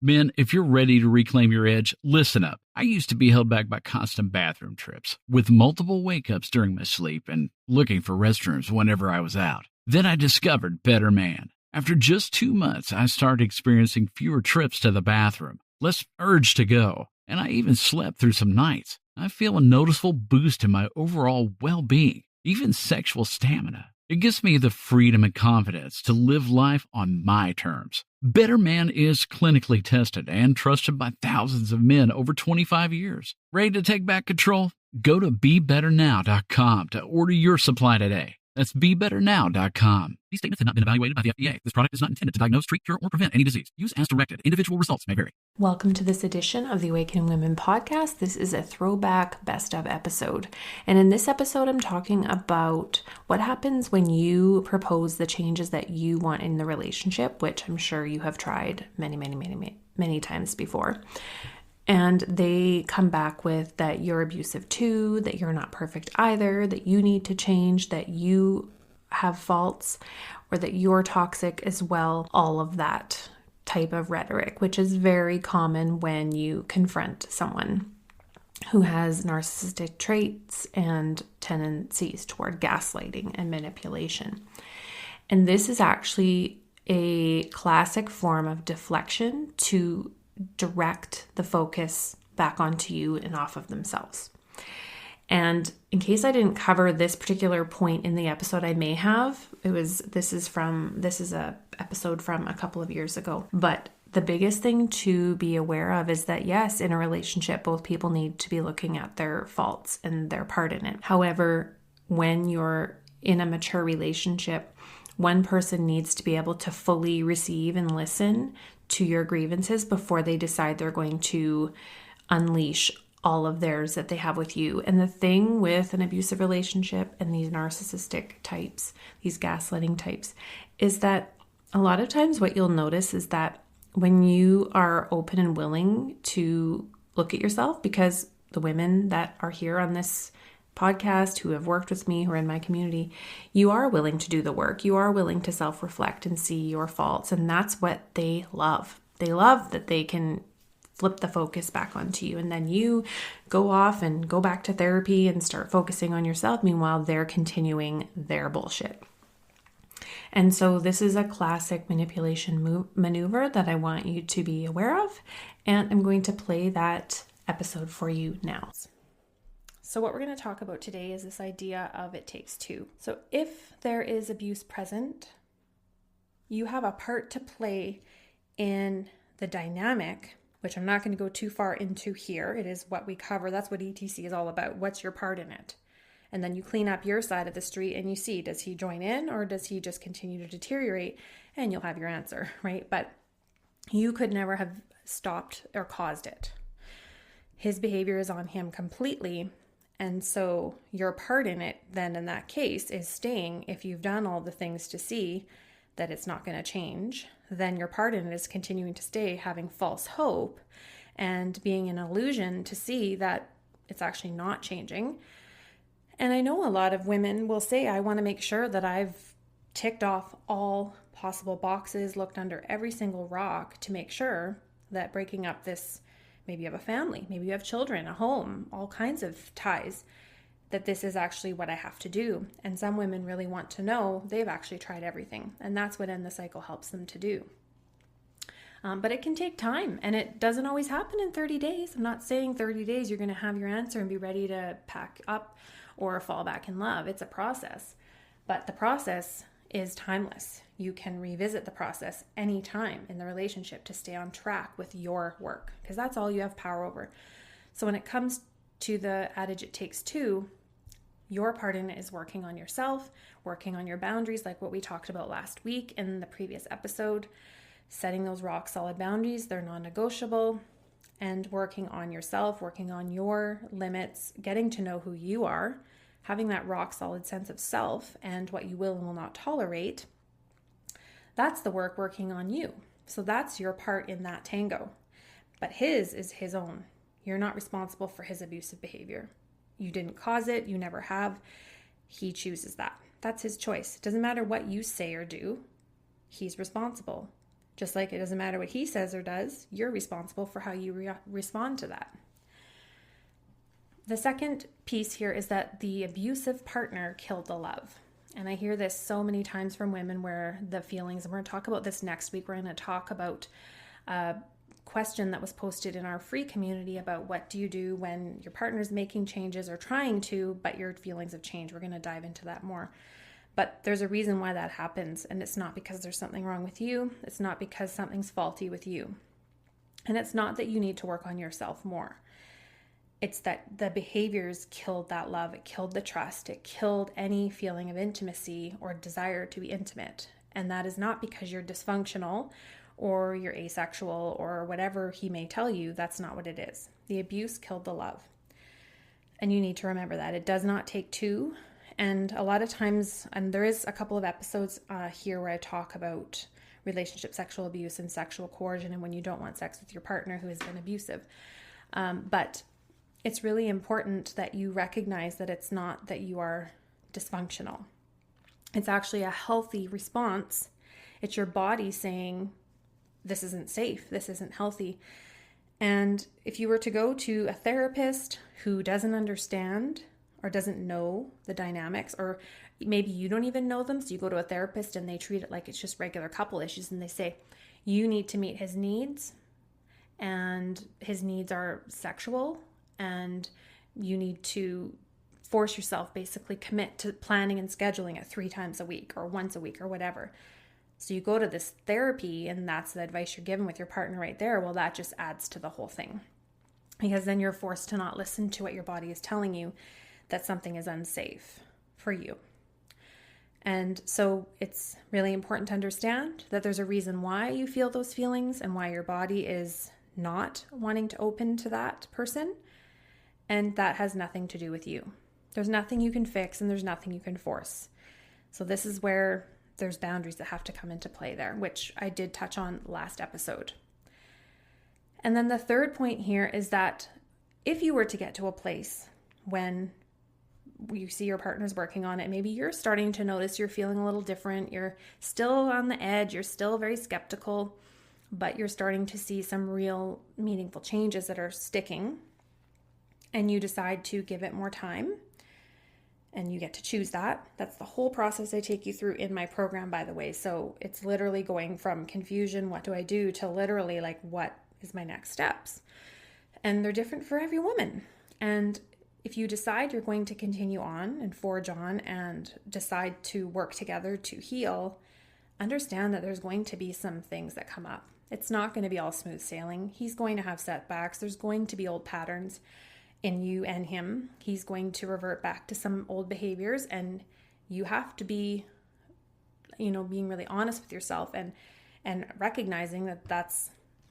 Men, if you're ready to reclaim your edge, listen up. I used to be held back by constant bathroom trips, with multiple wake-ups during my sleep and looking for restrooms whenever I was out. Then I discovered Better Man. After just 2 months, I started experiencing fewer trips to the bathroom, less urge to go, and I even slept through some nights. I feel a noticeable boost in my overall well-being, even sexual stamina. It gives me the freedom and confidence to live life on my terms. Better Man is clinically tested and trusted by thousands of men over 25 years. Ready to take back control? Go to BeBetterNow.com to order your supply today. That's BeBetterNow.com. These statements have not been evaluated by the FDA. This product is not intended to diagnose, treat, cure, or prevent any disease. Use as directed. Individual results may vary. Welcome to this edition of the Awakening Women podcast. This is a throwback best of episode. And in this episode, I'm talking about what happens when you propose the changes that you want in the relationship, which I'm sure you have tried many times before. And they come back with that you're abusive too, that you're not perfect either, that you need to change, that you have faults, or that you're toxic as well. All of that type of rhetoric, which is very common when you confront someone who has narcissistic traits and tendencies toward gaslighting and manipulation. And this is actually a classic form of deflection to direct the focus back onto you and off of themselves. And in case I didn't cover this particular point in the episode, I may have. This is a episode from a couple of years ago. But the biggest thing to be aware of is that yes, in a relationship, both people need to be looking at their faults and their part in it. However, when you're in a mature relationship, one person needs to be able to fully receive and listen to your grievances before they decide they're going to unleash all of theirs that they have with you. And the thing with an abusive relationship and these narcissistic types, these gaslighting types, is that a lot of times what you'll notice is that when you are open and willing to look at yourself, because the women that are here on this podcast who have worked with me, who are in my community, you are willing to do the work. You are willing to self-reflect and see your faults. And that's what they love. They love that they can flip the focus back onto you. And then you go off and go back to therapy and start focusing on yourself. Meanwhile, they're continuing their bullshit. And so this is a classic manipulation maneuver that I want you to be aware of. And I'm going to play that episode for you now. So what we're going to talk about today is this idea of it takes two. So if there is abuse present, you have a part to play in the dynamic, which I'm not going to go too far into here. It is what we cover. That's what ETC is all about. What's your part in it? And then you clean up your side of the street and you see, does he join in or does he just continue to deteriorate? And you'll have your answer, right? But you could never have stopped or caused it. His behavior is on him completely. And so your part in it then in that case is staying. If you've done all the things to see that it's not going to change, then your part in it is continuing to stay, having false hope and being an illusion to see that it's actually not changing. And I know a lot of women will say, I want to make sure that I've ticked off all possible boxes, looked under every single rock to make sure that breaking up this, maybe you have a family, maybe you have children, a home, all kinds of ties, that this is actually what I have to do. And some women really want to know they've actually tried everything. And that's what End the Cycle helps them to do. But it can take time, and it doesn't always happen in 30 days. I'm not saying 30 days you're going to have your answer and be ready to pack up or fall back in love. It's a process. But the process is timeless. You can revisit the process anytime in the relationship to stay on track with your work, because that's all you have power over. So when it comes to the adage, it takes two, your part in it is working on yourself, working on your boundaries, like what we talked about last week in the previous episode, setting those rock solid boundaries, they're non-negotiable, and working on yourself, working on your limits, getting to know who you are, having that rock solid sense of self and what you will and will not tolerate. That's the work working on you. So that's your part in that tango. But his is his own. You're not responsible for his abusive behavior. You didn't cause it. You never have. He chooses that. That's his choice. It doesn't matter what you say or do. He's responsible. Just like it doesn't matter what he says or does, you're responsible for how you respond to that. The second piece here is that the abusive partner killed the love. And I hear this so many times from women where the feelings, and we're going to talk about this next week. We're going to talk about a question that was posted in our free community about what do you do when your partner's making changes or trying to, but your feelings have changed. We're going to dive into that more. But there's a reason why that happens, and it's not because there's something wrong with you. It's not because something's faulty with you. And it's not that you need to work on yourself more. It's that the behaviors killed that love. It killed the trust. It killed any feeling of intimacy or desire to be intimate. And that is not because you're dysfunctional or you're asexual or whatever he may tell you. That's not what it is. The abuse killed the love. And you need to remember that. It does not take two. And a lot of times, and there is a couple of episodes here where I talk about relationship sexual abuse and sexual coercion and when you don't want sex with your partner who has been abusive. But it's really important that you recognize that it's not that you are dysfunctional. It's actually a healthy response. It's your body saying, this isn't safe, this isn't healthy. And if you were to go to a therapist who doesn't understand or doesn't know the dynamics, or maybe you don't even know them, so you go to a therapist and they treat it like it's just regular couple issues, and they say, you need to meet his needs, and his needs are sexual, and you need to force yourself, basically commit to planning and scheduling it 3 times a week or once a week or whatever. So you go to this therapy and that's the advice you're given with your partner right there. Well, that just adds to the whole thing, because then you're forced to not listen to what your body is telling you, that something is unsafe for you. And so it's really important to understand that there's a reason why you feel those feelings and why your body is not wanting to open to that person. And that has nothing to do with you. There's nothing you can fix and there's nothing you can force. So this is where there's boundaries that have to come into play there, which I did touch on last episode. And then the third point here is that if you were to get to a place when you see your partner's working on it, maybe you're starting to notice you're feeling a little different, you're still on the edge, you're still very skeptical, but you're starting to see some real meaningful changes that are sticking, and you decide to give it more time, and you get to choose that. That's the whole process I take you through in my program, by the way. So it's literally going from confusion, what do I do, to literally like, what is my next steps? And they're different for every woman. And if you decide you're going to continue on and forge on and decide to work together to heal, understand that there's going to be some things that come up. It's not going to be all smooth sailing. He's going to have setbacks. There's going to be old patterns in you and him. He's going to revert back to some old behaviors, and you have to be, being really honest with yourself and recognizing that that's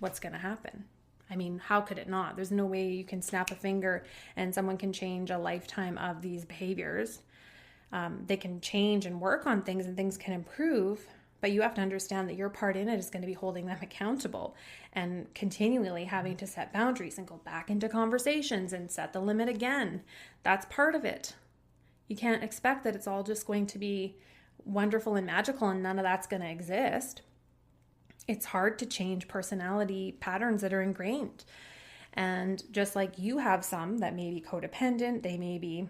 what's going to happen. I mean, how could it not? There's no way you can snap a finger and someone can change a lifetime of these behaviors. They can change and work on things and things can improve, but you have to understand that your part in it is going to be holding them accountable and continually having to set boundaries and go back into conversations and set the limit again. That's part of it. You can't expect that it's all just going to be wonderful and magical and none of that's going to exist. It's hard to change personality patterns that are ingrained. And just like you have some that may be codependent, they may be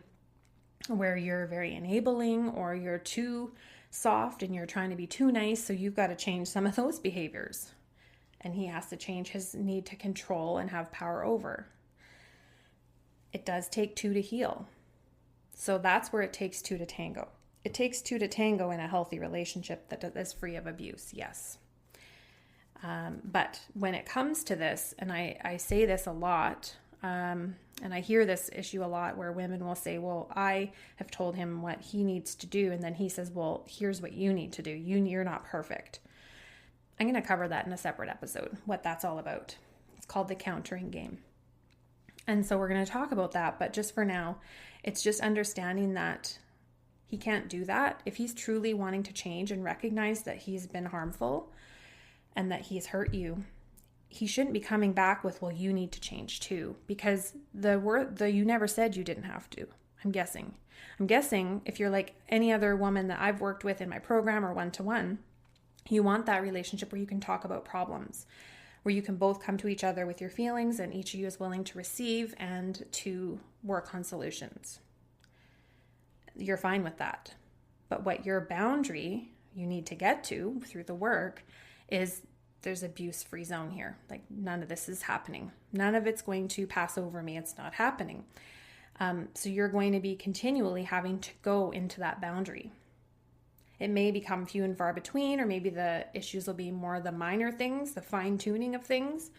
where you're very enabling or you're too soft and you're trying to be too nice. So you've got to change some of those behaviors. And he has to change his need to control and have power over. It does take 2 to heal. So that's where it takes 2 to tango. It takes 2 to tango in a healthy relationship that is free of abuse, yes. But when it comes to this, and I say this a lot, and I hear this issue a lot where women will say, well, I have told him what he needs to do. And then he says, well, here's what you need to do. You're not perfect. I'm going to cover that in a separate episode, what that's all about. It's called the countering game. And so we're going to talk about that. But just for now, it's just understanding that he can't do that. If he's truly wanting to change and recognize that he's been harmful and that he's hurt you, he shouldn't be coming back with, well, you need to change too, because the you never said you didn't have to. I'm guessing if you're like any other woman that I've worked with in my program or one-to-one, You want that relationship where you can talk about problems, where you can both come to each other with your feelings and each of you is willing to receive and to work on solutions. You're fine with that. But what your boundary you need to get to through the work is there's abuse-free zone here. Like, none of this is happening. None of it's going to pass over me. It's not happening. So you're going to be continually having to go into that boundary. It may become few and far between, or maybe the issues will be more the minor things, the fine tuning of things.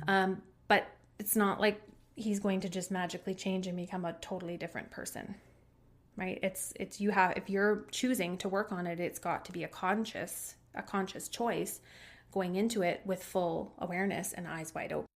But it's not like he's going to just magically change and become a totally different person, right? It's if you're choosing to work on it, it's got to be a conscious choice going into it with full awareness and eyes wide open.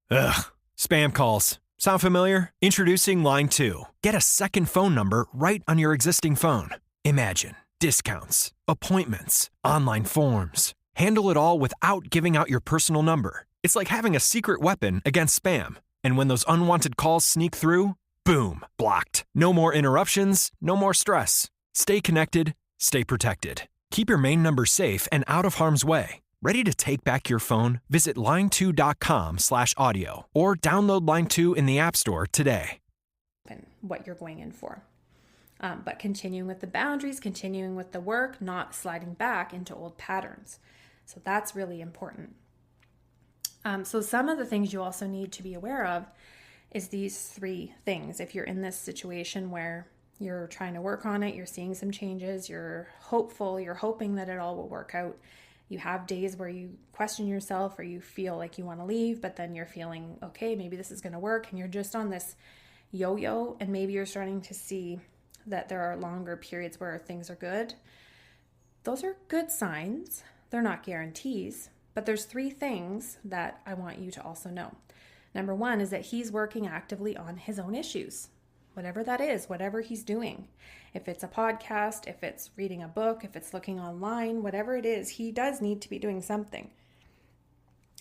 Ugh, spam calls. Sound familiar? Introducing Line 2. Get a second phone number right on your existing phone. Imagine discounts, appointments, online forms. Handle it all without giving out your personal number. It's like having a secret weapon against spam. And when those unwanted calls sneak through, boom, blocked. No more interruptions, no more stress. Stay connected, stay protected. Keep your main number safe and out of harm's way. Ready to take back your phone? Visit line2.com/audio or download Line 2 in the App Store today. What you're going in for. But continuing with the boundaries, continuing with the work, not sliding back into old patterns. So that's really important. So some of the things you also need to be aware of is these three things. If you're in this situation where you're trying to work on it, you're seeing some changes, you're hopeful, you're hoping that it all will work out. You have days where you question yourself or you feel like you want to leave, but then you're feeling, okay, maybe this is going to work. And you're just on this yo-yo, and maybe you're starting to see that there are longer periods where things are good. Those are good signs. They're not guarantees, but there's three things that I want you to also know. Number one is that he's working actively on his own issues, whatever that is, whatever he's doing. If it's a podcast, if it's reading a book, if it's looking online, whatever it is, he does need to be doing something.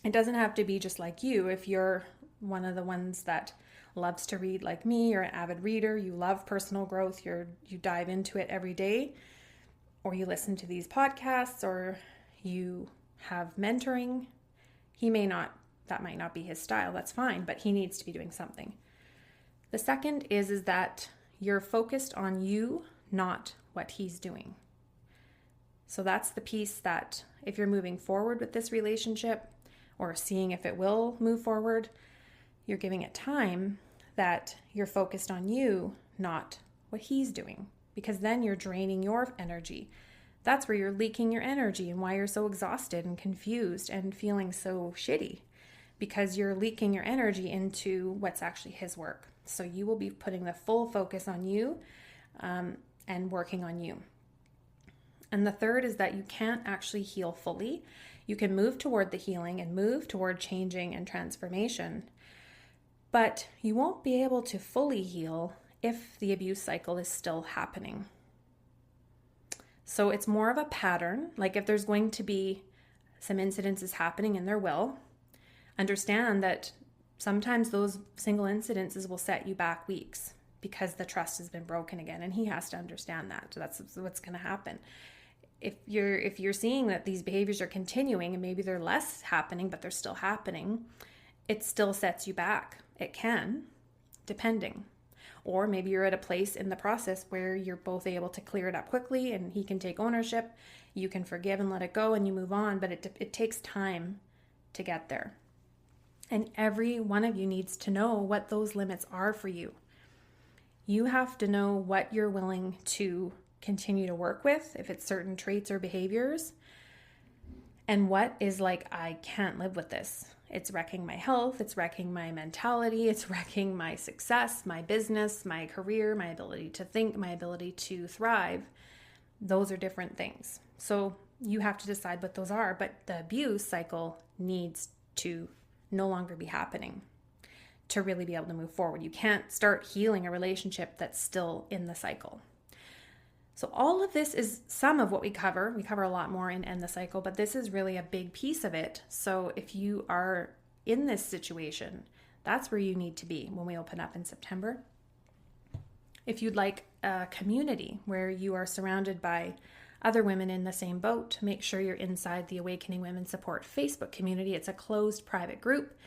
It doesn't have to be just like you. If you're one of the ones that loves to read like me, you're an avid reader, you love personal growth, you dive into it every day, or you listen to these podcasts, or you have mentoring, that might not be his style, that's fine, but he needs to be doing something. The second is that you're focused on you, not what he's doing. So that's the piece that if you're moving forward with this relationship or seeing if it will move forward, you're giving it time, that you're focused on you, not what he's doing, because then you're draining your energy. That's where you're leaking your energy and why you're so exhausted and confused and feeling so shitty, because you're leaking your energy into what's actually his work. So you will be putting the full focus on you and working on you. And the third is that you can't actually heal fully. You can move toward the healing and move toward changing and transformation, but you won't be able to fully heal if the abuse cycle is still happening. So it's more of a pattern. Like if there's going to be some incidences happening, and there will, understand that sometimes those single incidences will set you back weeks because the trust has been broken again, and he has to understand that. So that's what's going to happen. If you're seeing that these behaviors are continuing and maybe they're less happening, but they're still happening, it still sets you back. It can, depending. Or maybe you're at a place in the process where you're both able to clear it up quickly and he can take ownership, you can forgive and let it go and you move on, but it takes time to get there. And every one of you needs to know what those limits are for you. You have to know what you're willing to continue to work with, if it's certain traits or behaviors, and what is like, I can't live with this. It's wrecking my health, it's wrecking my mentality, it's wrecking my success, my business, my career, my ability to think, my ability to thrive. Those are different things. So you have to decide what those are, but the abuse cycle needs to no longer be happening to really be able to move forward. You can't start healing a relationship that's still in the cycle. So all of this is some of what we cover. We cover a lot more in End the Cycle, but this is really a big piece of it. So if you are in this situation, that's where you need to be when we open up in September. If you'd like a community where you are surrounded by other women in the same boat, make sure you're inside the Awakening Women Support Facebook community. It's a closed private group,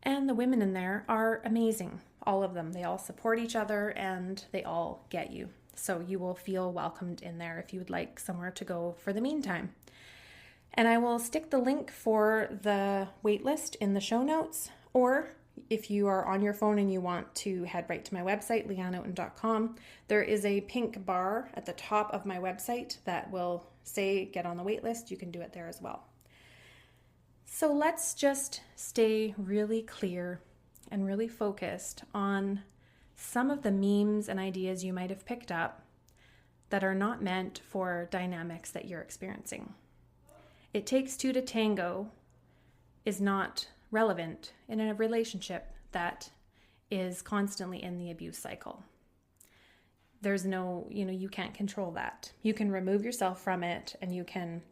and the women in there are amazing. All of them. They all support each other and they all get you. So you will feel welcomed in there if you would like somewhere to go for the meantime. And I will stick the link for the waitlist in the show notes, or if you are on your phone and you want to head right to my website, leanneouten.com, there is a pink bar at the top of my website that will say get on the waitlist. You can do it there as well. So let's just stay really clear and really focused on some of the memes and ideas you might have picked up that are not meant for dynamics that you're experiencing. It takes two to tango is not relevant in a relationship that is constantly in the abuse cycle. There's no, you can't control that. You can remove yourself from it and you can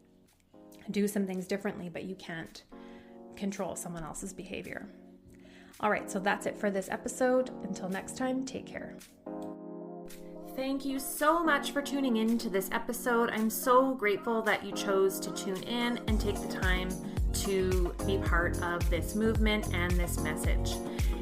do some things differently, but you can't control someone else's behavior. All right, so that's it for this episode. Until next time, take care. Thank you so much for tuning in to this episode. I'm so grateful that you chose to tune in and take the time to be part of this movement and this message.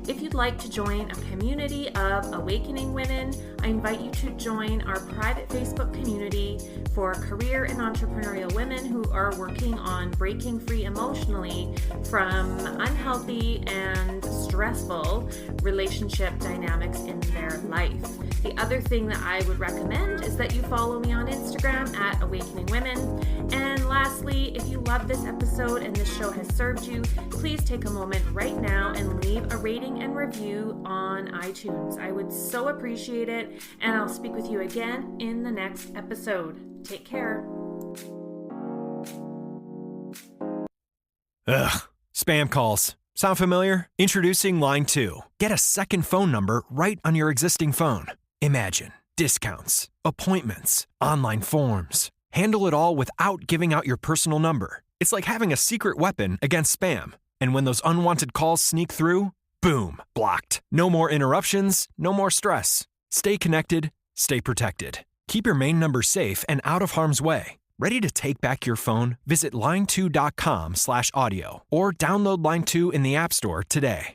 If you'd like to join a community of awakening women, I invite you to join our private Facebook community for career and entrepreneurial women who are working on breaking free emotionally from unhealthy and stressful relationship dynamics in their life. The other thing that I would recommend is that you follow me on Instagram at Awakening Women. And lastly, if you love this episode and this show has served you, please take a moment right now and leave a rating and review on iTunes. I would so appreciate it, and I'll speak with you again in the next episode. Take care. Ugh, spam calls. Sound familiar? Introducing Line 2. Get a second phone number right on your existing phone. Imagine discounts, appointments, online forms. Handle it all without giving out your personal number. It's like having a secret weapon against spam. And when those unwanted calls sneak through, boom, blocked. No more interruptions, no more stress. Stay connected, stay protected. Keep your main number safe and out of harm's way. Ready to take back your phone? Visit line2.com/audio or download Line 2 in the App Store today.